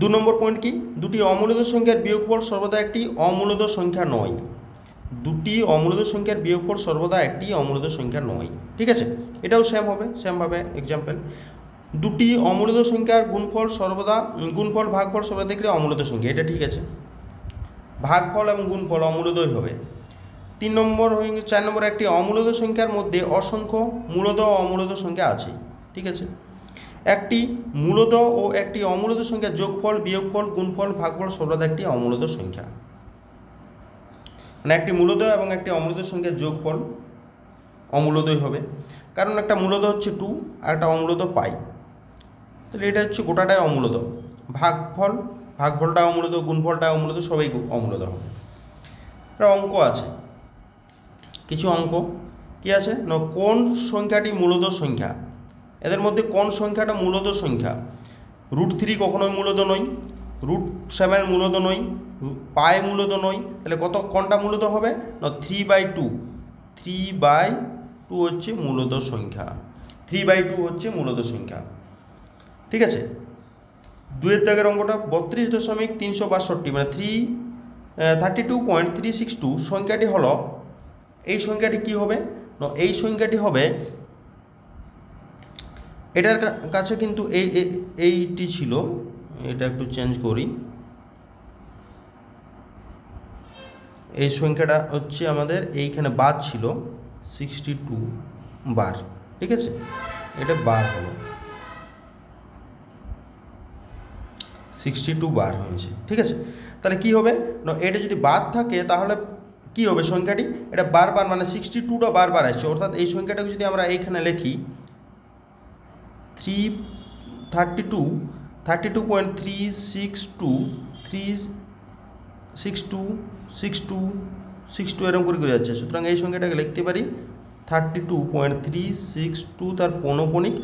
S1: 2 নম্বর পয়েন্ট কি, দুটি অমূলত সংখ্যার বিয়োগফল সর্বদা একটি অমূলত সংখ্যা নয়। দুটি অমূলত সংখ্যার বিয়োগফল সর্বদা একটি অমূলত সংখ্যা নয়। ঠিক আছে, এটাও সেমভাবে এক্সাম্পল, দুটি অমূলত সংখ্যার গুণফল ভাগফল সর্বদা একটি অমূলত সংখ্যা, এটা ঠিক আছে, ভাগফল এবং গুণফল অমূলতই হবে। 4 নম্বর, একটি অমূলত সংখ্যার মধ্যে অসংখ্য মূলত ও অমূলত সংখ্যা আছে। ঠিক আছে, একটি মূলত ও একটি অমূলত সংখ্যার যোগফল, বিয়োগফল, গুণফল, ভাগফল সর্বদা একটি অমূলত সংখ্যা। মানে একটি মূলত এবং একটি অমূলত সংখ্যার যোগফল অমূলতই হবে, কারণ একটা মূলত হচ্ছে 2 আর একটা অমূলত পাই, তাহলে এটা হচ্ছে গোটাটাই অমূলত। ভাগফলটা অমূলত, গুণফলটা অমূলত, সবাই অমূলত হবে। একটা অঙ্ক আছে, কিছু অঙ্ক কি আছে না, কোন সংখ্যাটি মূলত সংখ্যা, এদের মধ্যে কোন সংখ্যাটা মূলত সংখ্যা? √3 কখনোই মূলত নয়, √7 মূলত নয়, পাই মূলত নয়, তাহলে কোনটা মূলত হবে না? 3/2 হচ্ছে মূলত সংখ্যা, 3/2 হচ্ছে মূলত সংখ্যা। ঠিক আছে, 2 দাগের অঙ্কটা 32.362 মানে 32.362 সংখ্যাটি হলো, এই সংখ্যাটি কি হবে না, এই সংখ্যাটি হবে, এটার কাছে কিন্তু এইটি ছিল, এটা একটু চেঞ্জ করি, এই সংখ্যাটা হচ্ছে আমাদের এইখানে বার ছিল 62 বার, ঠিক আছে, এটা বার হলো 62 বার হয়েছে, ঠিক আছে। তাহলে কি হবে না, এটা যদি বার থাকে তাহলে কি হবে সংখ্যাটি, এটা বারবার মানে 62টা বারবার আসছে, অর্থাৎ এই সংখ্যাটাকে যদি আমরা এইখানে লিখি 32.362 এরকম করে যাচ্ছে। সুতরাং এই সংখ্যাটাকে লিখতে পারি 32.362 তার পৌনঃপুনিক,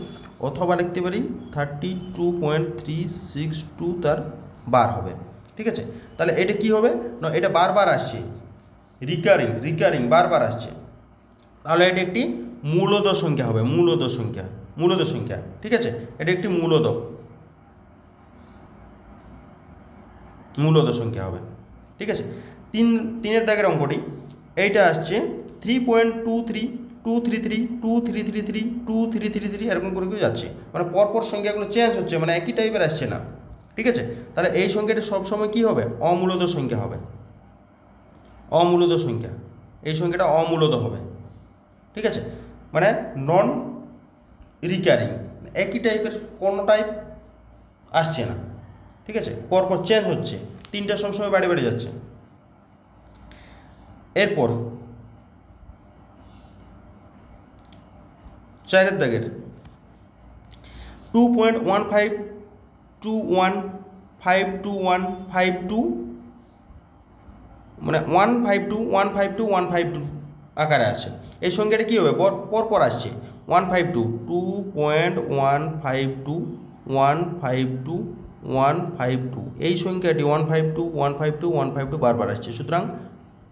S1: অথবা লিখতে পারি 32.362 তার বার হবে, ঠিক আছে। তাহলে এটা কি হবে না, এটা বারবার আসছে, রিকারিং বারবার আসছে, তাহলে এটা একটি মূলদ সংখ্যা হবে, মূলদ সংখ্যা, ঠিক আছে, এটা একটি মূলদ সংখ্যা হবে, ঠিক আছে। তিনের দাগের অঙ্কটি এইটা আসছে 3.23 এরকম করে যাচ্ছে, মানে পরপর সংখ্যাগুলো চেঞ্জ হচ্ছে, মানে একই টাইপের আসছে না, ঠিক আছে। তাহলে এই সংখ্যাটি সবসময় কি হবে, অমূলদ সংখ্যা হবে, অমূলদ সংখ্যা, এই সংখ্যাটা অমূলদ হবে, ঠিক আছে, মানে নন রিকারিং, একই টাইপের কোনো টাইপ আসছে না, ঠিক আছে, পরপর চেঞ্জ হচ্ছে, তিনটা সবসময় বাড়ি যাচ্ছে। এরপর 4 দাগের 2.152152 মানে 152 আকারে আছে, এই সংখ্যাটা কী হবে, পরপর আসছে 2.152 এই সংখ্যাটি 152 বারবার আসছে, সুতরাং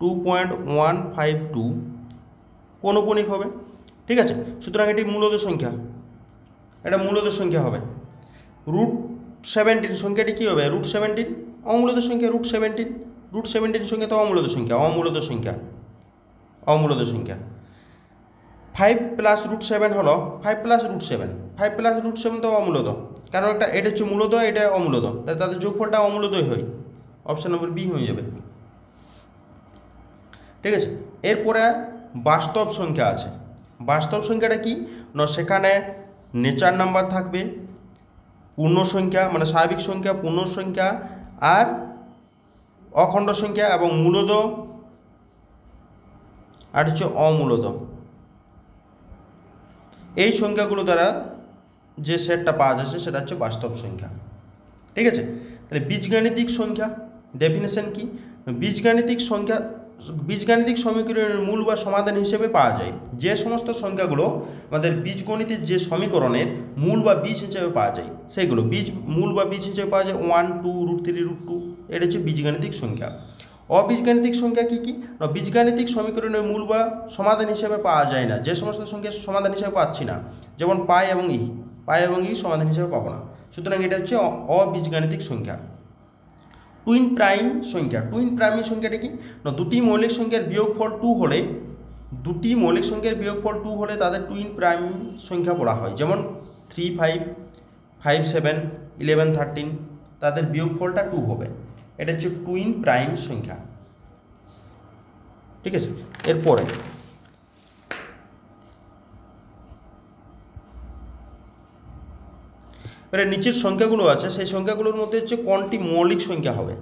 S1: 2.152 পৌনঃপুনিক হবে, ঠিক আছে। সুতরাং এটি মূলদ সংখ্যা, এটা মূলদ সংখ্যা হবে। √17 সংখ্যাটি কী হবে, √17 অমূলদ সংখ্যা, √17 সংখ্যা তো অমূলদ সংখ্যা। 5 + √7 হলো 5 + √7 তো অমূলদ, কারণ এটা হচ্ছে মূলদ, এটা অমূলদ, তাই তাদের যোগফলটা অমূলদই হয়, অপশন নম্বর বি হয়ে যাবে, ঠিক আছে। এরপরে বাস্তব সংখ্যা আছে, বাস্তব সংখ্যাটা কি না, সেখানে নেচার নাম্বার থাকবে, পূর্ণ সংখ্যা মানে স্বাভাবিক সংখ্যা, পূর্ণ সংখ্যা আর অখণ্ড সংখ্যা এবং মূলদ আর হচ্ছে অমূলদ, এই সংখ্যাগুলো দ্বারা যে সেটটা পাওয়া যাচ্ছে সেটা হচ্ছে বাস্তব সংখ্যা, ঠিক আছে। তাহলে বীজগাণিতিক সংখ্যা ডেফিনেশন কি, বীজগাণিতিক সমীকরণের মূল বা সমাধান হিসেবে পাওয়া যায় যে সমস্ত সংখ্যাগুলো আমাদের বীজগণিতের যে সমীকরণের মূল বা বীজ হিসেবে পাওয়া যায়, সেইগুলো মূল বা বীজ হিসেবে পাওয়া যায় 1 2 √3 √2, এটা হচ্ছে বীজগাণিতিক সংখ্যা। অবীজগাণিতিক সংখ্যা কি না, বীজগাণিতিক সমীকরণের মূল বা সমাধান হিসেবে পাওয়া যায় না, যে সমস্ত সংখ্যা সমাধান হিসেবে পাচ্ছি না, যেমন পাই এবং ই সমাধান হিসেবে পাবো না, সুতরাং এটা হচ্ছে অবীজগাণিতিক সংখ্যা। টুইন প্রাইম সংখ্যাটা কি না, দুটি মৌলিক সংখ্যার বিয়োগফল 2 হলে তাদের টুইন প্রাইম সংখ্যা বলা হয়, যেমন 3 5 5 7 11 13 তাদের বিয়োগফলটা 2 হবে, এটা হচ্ছে টুইন প্রাইম সংখ্যা, ঠিক আছে। এরপরে এবারে নিচের সংখ্যাগুলো আছে, সেই সংখ্যাগুলোর মধ্যে হচ্ছে কোনটি মৌলিক সংখ্যা হবে,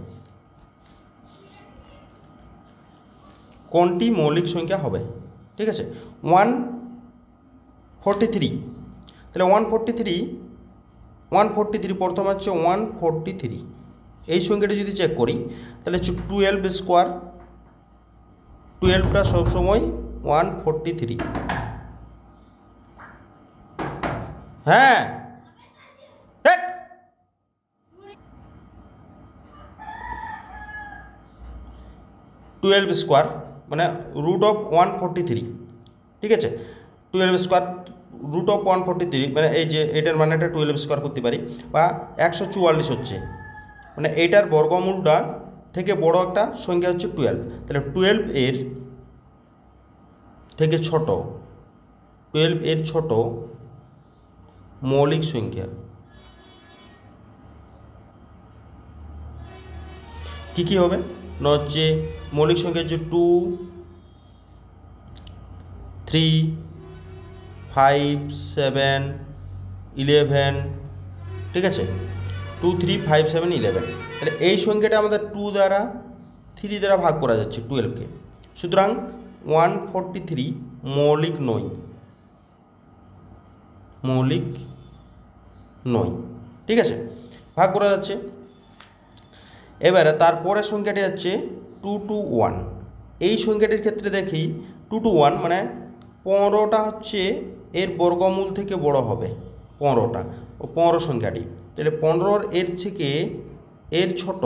S1: ঠিক আছে। 143, তাহলে 143 প্রথম হচ্ছে 143, এই সংখ্যাটা যদি চেক করি তাহলে হচ্ছে 12 স্কোয়ার, 12টা সবসময় 143, হ্যাঁ 12 স্কোয়ার মানে √143, ঠিক আছে। 12 স্কোয়ার √143 মানে এই যে এটার মানে এটা 12 স্কোয়ার করতে পারি, বা 144 হচ্ছে, মানে এইটার বর্গমূলটা থেকে বড় একটা সংখ্যা হচ্ছে 12, তাহলে 12 এর থেকে ছোট, 12 এর ছোট মৌলিক সংখ্যা কি হবে, হচ্ছে মৌলিক সংখ্যা হচ্ছে 2 3 5 7 11, ঠিক আছে, 2 3 5 7 11। তাহলে এই সংখ্যাটা আমাদের 2 দ্বারা 3 দ্বারা ভাগ করা যাচ্ছে 12কে, সুতরাং 143 মৌলিক নয়, মৌলিক নয়, ঠিক আছে, ভাগ করা যাচ্ছে। এবারে তারপরে সংখ্যাটি হচ্ছে 2 to 1। এই সংখ্যাটির ক্ষেত্রে দেখি 2 to 1 মানে 15টা হচ্ছে এর বর্গমূল থেকে বড় হবে, 15টা ও 15 সংখ্যাটি, তাহলে 15 এর থেকে এর ছোট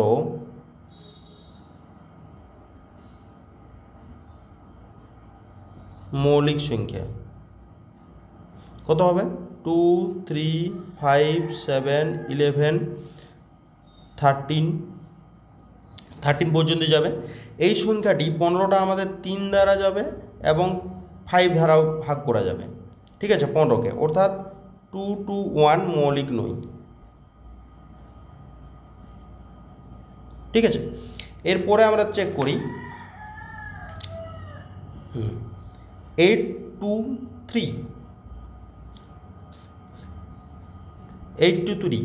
S1: মৌলিক সংখ্যা কত হবে? 2 3 5 7 11 13 পর্যন্ত যাবে। এই সংখ্যাটি 15টা আমাদের 3 দ্বারা যাবে এবং 5 দ্বারাও ভাগ করা যাবে, ঠিক আছে, 15কে, অর্থাৎ 2 to 1 মৌলিক নয়, ঠিক আছে। এরপরে আমরা চেক করি 8 to 3, 8 to 3,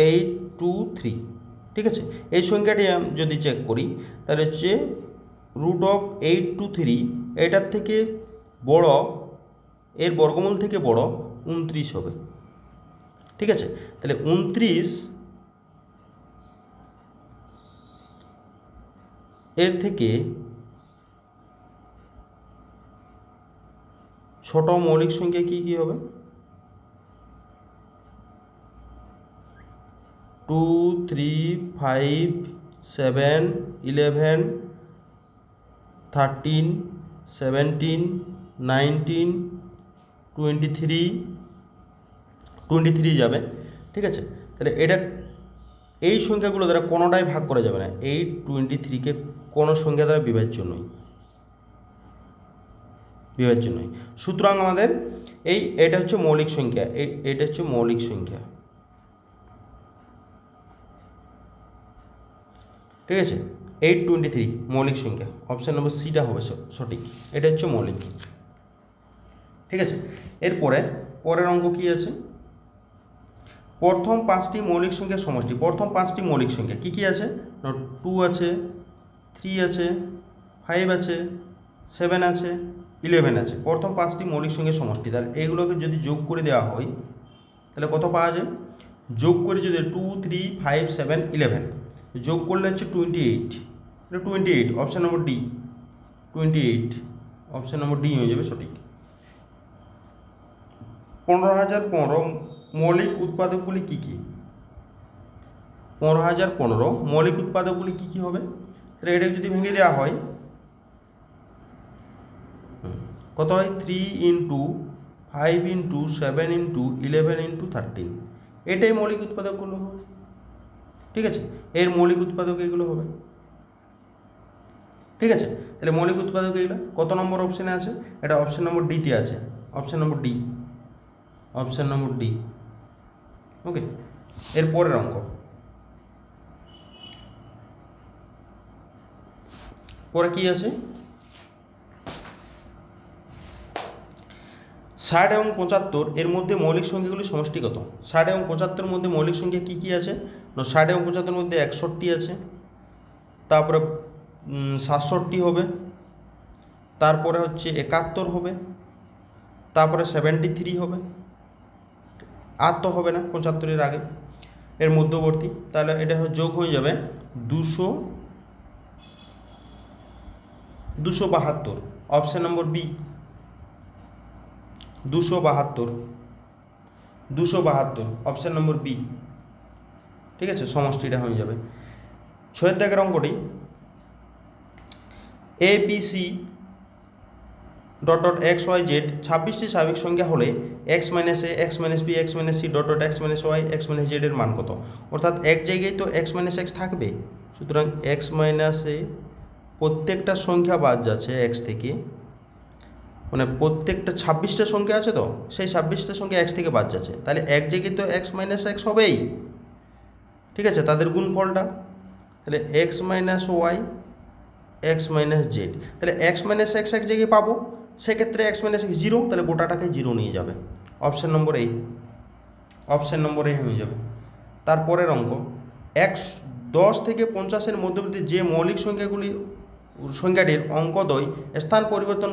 S1: 8 to 3, ঠিক আছে। এই সংখ্যাটি যদি চেক করি তাহলে হচ্ছে √8 to 3 এটার থেকে বড়, এর বর্গমূল থেকে বড় 29 হবে, ঠিক আছে। তাহলে 29 এর থেকে ছোট মৌলিক সংখ্যা কি কি হবে? 2 3 5 7 11 13 17 19 23 যাবে, ঠিক আছে। তাহলে এটা এই সংখ্যাগুলো দ্বারা কোনোটাই ভাগ করা যাবে না, 8 23কে কোনো সংখ্যা দ্বারা বিভাজ্য নয়, সুতরাং আমাদের এটা হচ্ছে মৌলিক সংখ্যা, এটা হচ্ছে মৌলিক সংখ্যা, ঠিক আছে। 8 23 মৌলিক সংখ্যা, অপশান নম্বর সিটা হবে সঠিক, এটা হচ্ছে মৌলিক, ঠিক আছে। এরপরে পরের অঙ্ক কি আছে? প্রথম 5টি মৌলিক সংখ্যার সমষ্টি। প্রথম 5টি মৌলিক সংখ্যা কি কি আছে? 2 আছে, 3 আছে, 5 আছে, 7 আছে, 11 আছে। প্রথম 5টি মৌলিক সংখ্যার সমষ্টি, তাহলে এইগুলোকে যদি যোগ করে দেওয়া হয় তাহলে কত পাওয়া যায়? যোগ করে যদি 2 3 5 7 11 যোগ করলে হচ্ছে 28, 28, option number D, 28, option number D হয়ে যাবে সঠিক। 15,015 মৌলিক উৎপাদকগুলি কী কী? 15,015 মৌলিক উৎপাদকগুলি কী কী হবে? তাহলে এটা যদি ভেঙে দেওয়া হয় কত হয়? 3 × 5 × 7 × 11 × 13, এটাই মৌলিক উৎপাদকগুলো হবে, ঠিক আছে। এর মৌলিক উৎপাদক এগুলো হবে, ঠিক আছে। তাহলে মৌলিক উৎপাদক এগুলো কত নম্বর অপশানে আছে? এটা অপশান নম্বর ডিতে আছে, option number D, option number D, okay. এর পরের অঙ্ক, পরে কি আছে? 60 এবং 75 এর মধ্যে মৌলিক সংখ্যাগুলির সমষ্টি কত? 60 এবং 75 মধ্যে মৌলিক সংখ্যা কী কী আছে? 60 এবং 75 মধ্যে 61 আছে, তারপরে 67 হবে, তারপরে হচ্ছে 71 হবে, তারপরে 73 হবে, আর তো হবে না 75-এর আগে, এর মধ্যবর্তী, তাহলে এটা যোগ হয়ে যাবে 272, option number B, 272, option number B, ঠিক আছে, সমষ্টিটা হয়ে যাবে। 6 দাগের অঙ্কটি ABC ... XYZ 26টি স্বাভাবিক সংখ্যা হলে x - a, x - b, x - c ... x - y, x - z এর মান কত? অর্থাৎ এক জায়গায় তো x - x থাকবে, সুতরাং x - a প্রত্যেকটা সংখ্যা বাদ যাচ্ছে x থেকে, মানে প্রত্যেকটা 26টা সংখ্যা আছে, তো সেই 26টা সংখ্যা এক্স থেকে বাদ যাচ্ছে, তাহলে এক জায়গায় তো এক্স মাইনাস এক্স হবেই। ঠিক আছে, তাদের গুণফলটা, তাহলে x minus y x minus z, তাহলে এক্স মাইনাস এক্স এক জায়গায় পাবো, সেক্ষেত্রে এক্স মাইনাস এক্স জিরো, তাহলে গোটাটাকে জিরো নিয়ে যাবে। অপশান নম্বর এই, অপশান নম্বর এই হয়ে যাবে। তারপরের অঙ্ক, 10 থেকে 50-এর মধ্যবর্তী যে মৌলিক সংখ্যাটির অঙ্কদ্বয় স্থান পরিবর্তন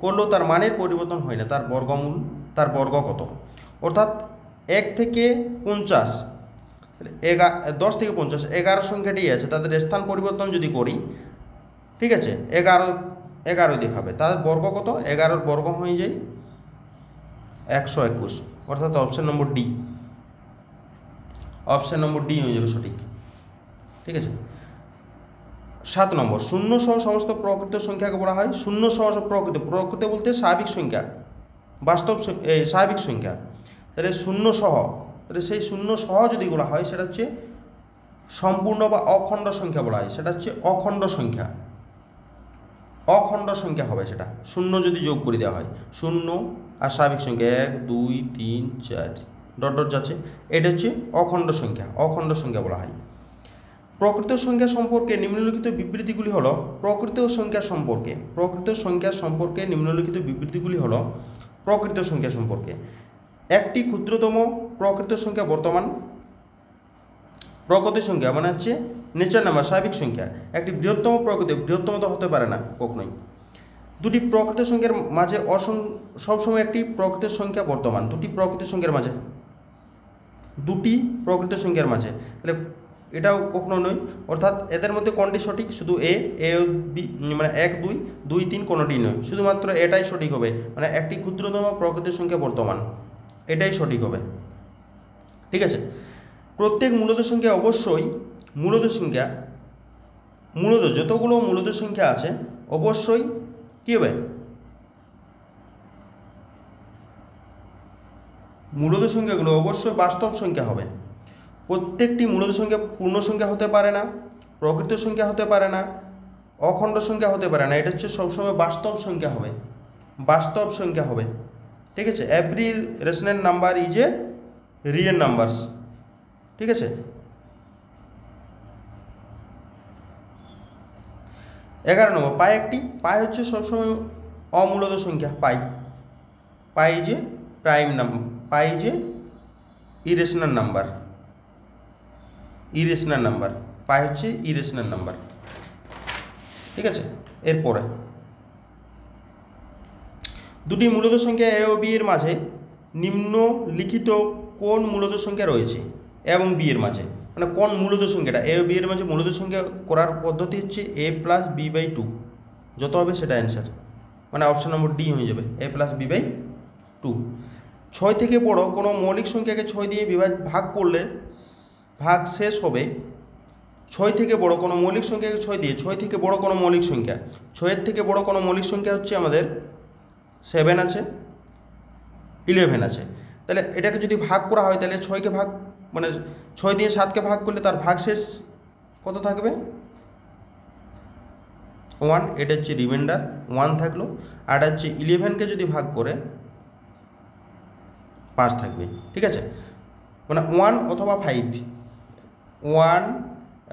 S1: করলেও তার মানের পরিবর্তন হয় না, তার বর্গমূল, তার বর্গ কত? অর্থাৎ 1 থেকে 50, 10 থেকে 50 11 সংখ্যাটি আছে, তাদের স্থান পরিবর্তন যদি করি, ঠিক আছে, 11 দেখাবে, তার বর্গ কত? 11-র বর্গ হয়ে যায় 121, অর্থাৎ option number D, option number D হয়ে যাবে সঠিক। ঠিক আছে। 7 নম্বর, শূন্য সহ সমস্ত প্রকৃত সংখ্যাকে বলা হয় শূন্য সহ প্রকৃত বলতে স্বাভাবিক সংখ্যা, স্বাভাবিক সংখ্যা, তাহলে শূন্য সহ, তাহলে সেই শূন্য সহ যদি বলা হয় সেটা হচ্ছে সম্পূর্ণ বা অখণ্ড সংখ্যা বলা হয়, সেটা হচ্ছে অখণ্ড সংখ্যা, অখণ্ড সংখ্যা হবে সেটা, শূন্য যদি যোগ করে দেওয়া হয়, শূন্য আর স্বাভাবিক সংখ্যা 1 2 3 4 ডট ডট যাচ্ছে, এটা হচ্ছে অখণ্ড সংখ্যা, অখণ্ড সংখ্যা বলা হয়। প্রকৃত সংখ্যা সম্পর্কে নিম্নলিখিত বিবৃতিগুলি হলো প্রকৃত সংখ্যা সম্পর্কে নিম্নলিখিত বিবৃতিগুলি হলো প্রকৃত সংখ্যা সম্পর্কে। একটি ক্ষুদ্রতম প্রকৃত সংখ্যা বর্তমান প্রকৃত সংখ্যা মানে হচ্ছে নেচার নাম্বার, স্বাভাবিক সংখ্যা। একটি বৃহত্তম বৃহত্তম তো হতে পারে না কখনোই। দুটি প্রকৃত সংখ্যার মাঝে সবসময় একটি প্রকৃত সংখ্যা বর্তমান, দুটি প্রকৃত সংখ্যার মাঝে, তাহলে এটাও কখনো নয়, অর্থাৎ এদের মধ্যে কোনটি সঠিক? শুধু এ বি, মানে 1 2 2 3 কোনোটি নয়, শুধুমাত্র এটাই সঠিক হবে, মানে একটি ক্ষুদ্রতম প্রকৃত সংখ্যা বর্তমান, এটাই সঠিক হবে। ঠিক আছে। প্রত্যেক মূলদ সংখ্যা অবশ্যই যতগুলো মূলদ সংখ্যা আছে অবশ্যই কী হবে? মূলদ সংখ্যাগুলো অবশ্যই বাস্তব সংখ্যা হবে। প্রত্যেকটি মূলদ সংখ্যা পূর্ণ সংখ্যা হতে পারে না, প্রকৃত সংখ্যা হতে পারে না, অখণ্ড সংখ্যা হতে পারে না, এটা হচ্ছে সবসময় বাস্তব সংখ্যা হবে, বাস্তব সংখ্যা হবে। ঠিক আছে। Every rational number is a real numbers. ঠিক আছে। 11 নম্বর, পাই হচ্ছে সবসময় অমূলদ সংখ্যা, পাই যে প্রাইম নাম্বার, পাই যে ইরেশনাল নাম্বার, পাই হচ্ছে ইরেশনাল নাম্বার। ঠিক আছে। এরপরে দুটি মূলদ সংখ্যা এ ও বি এর মাঝে নিম্নলিখিত কোন মূলদ সংখ্যা রয়েছে? এবং বি এর মাঝে, মানে কোন মূলদ সংখ্যাটা এ ও বি এর মাঝে মূলদ সংখ্যা করার পদ্ধতি হচ্ছে a+b/2, যত হবে সেটা অ্যান্সার, মানে অপশন নম্বর ডি হয়ে যাবে a+b/2। 6 থেকে বড় কোনো মৌলিক সংখ্যাকে 6 দিয়ে ভাগ করলে ভাগ শেষ হবে। 6 থেকে বড় কোনো মৌলিক সংখ্যাকে 6 দিয়ে, 6 থেকে বড় কোনো মৌলিক সংখ্যা, 6-এর থেকে বড় কোনো মৌলিক সংখ্যা হচ্ছে আমাদের 7 আছে, 11 আছে। তাহলে এটাকে যদি ভাগ করা হয় তাহলে 6কে ভাগ, মানে 6 দিয়ে 7কে ভাগ করলে তার ভাগ শেষ কত থাকবে? 1, এটা হচ্ছে রিমাইন্ডার 1 থাকলো, আর এটা হচ্ছে 11কে যদি ভাগ করে 5 থাকবে। ঠিক আছে। মানে 1 অথবা 5, 1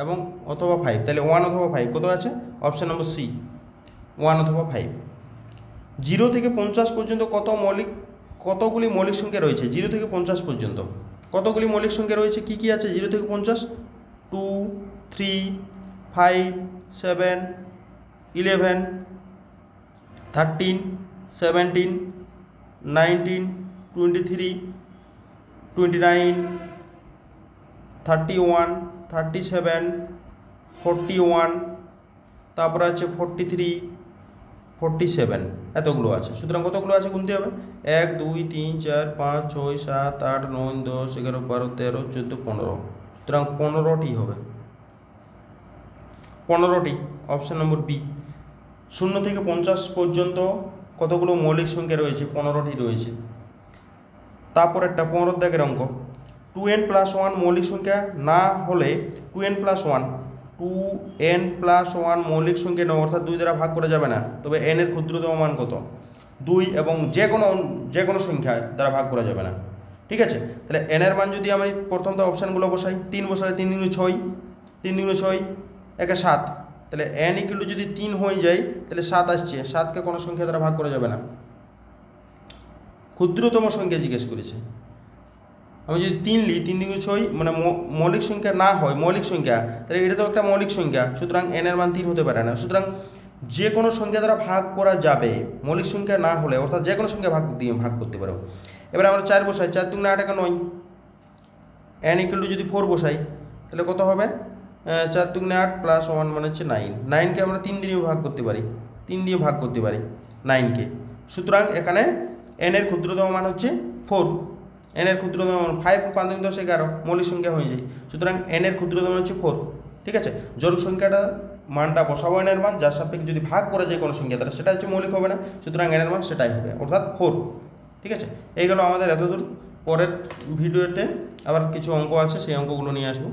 S1: এবং অথবা 5, তাহলে 1 অথবা 5 কত আছে? অপশান নম্বর সি, 1 অথবা 5। 0 থেকে 50 পর্যন্ত কতগুলি মৌলিক সংখ্যা রয়েছে? 0 থেকে 50 পর্যন্ত কতগুলি মৌলিক সংখ্যা রয়েছে? কি কি আছে 0 থেকে 50? 2 3 5 7 11 13 17 19 23 29 31 37 41, তারপরে আছে 43 47, এতগুলো আছে। সুতরাং কতগুলো আছে গুনতে হবে? 1 2 3 4 5 6 7 8 9 10 11 12 13 14 15, সুতরাং 15টি হবে, 15টি, অপশান নম্বর বি। 0 থেকে 50 পর্যন্ত কতগুলো মৌলিক সংখ্যা রয়েছে? 15টি রয়েছে। তারপর একটা 15 দাগের অঙ্ক, 2n+1 মৌলিক সংখ্যা না হলে 2n+1 মৌলিক সংখ্যা নয়, অর্থাৎ 2 দ্বারা ভাগ করা যাবে না, তবে n এর ক্ষুদ্রতম মান কত? 2 এবং যে কোনো সংখ্যা দ্বারা ভাগ করা যাবে না। ঠিক আছে, তাহলে n এর মান যদি আমি প্রথমত অপশানগুলো বসাই, 3 বসালে 3 দুগুণে 6, 3 দুগুণে 6 একে 7, তাহলে n ইকুয়াল টু যদি 3 হয়ে যায় তাহলে 7 আসছে, 7কে কোনো সংখ্যা দ্বারা ভাগ করা যাবে না। ক্ষুদ্রতম সংখ্যা জিজ্ঞেস করেছে, আমি যদি 3 নিই, 3 দুগুণে 6 মানে মৌলিক সংখ্যা না হয়, মৌলিক সংখ্যা, তাহলে এটা তো একটা মৌলিক সংখ্যা, সুতরাং n এর মান 3 হতে পারে না। সুতরাং যে কোনো সংখ্যা দ্বারা ভাগ করা যাবে, মৌলিক সংখ্যা না হলে, অর্থাৎ যে কোনো সংখ্যা ভাগ করতে পারো। এবার আমরা 4 বসাই, 4 দুগুণে 8 একে 9, n ইকুয়াল টু যদি 4 বসাই তাহলে কত হবে, 4 দুগুণে 8 প্লাস 1 মানে হচ্ছে 9, 9কে আমরা 3 দিয়ে ভাগ করতে পারি, 3 দিয়ে ভাগ করতে পারি 9কে। সুতরাং এখানে n এর ক্ষুদ্রতম মান হচ্ছে 4, n এর ক্ষুদ্রতম মান 5, 5 × 10 11 মৌলিক সংখ্যা হয়ে যায়, সুতরাং n এর ক্ষুদ্রতম মান হচ্ছে 4। ঠিক আছে, জনসংখ্যাটা মানটা বসাবো n এর মান, যার সাপেক্ষে যদি ভাগ করা যায় কোনো সংখ্যা দ্বারা সেটা হচ্ছে মৌলিক হবে না, সুতরাং n এর মান সেটাই হবে, অর্থাৎ 4। ঠিক আছে, এই গেল আমাদের এতদূর। পরের ভিডিওতে আবার কিছু অঙ্ক আছে, সেই অঙ্কগুলো নিয়ে আসবো।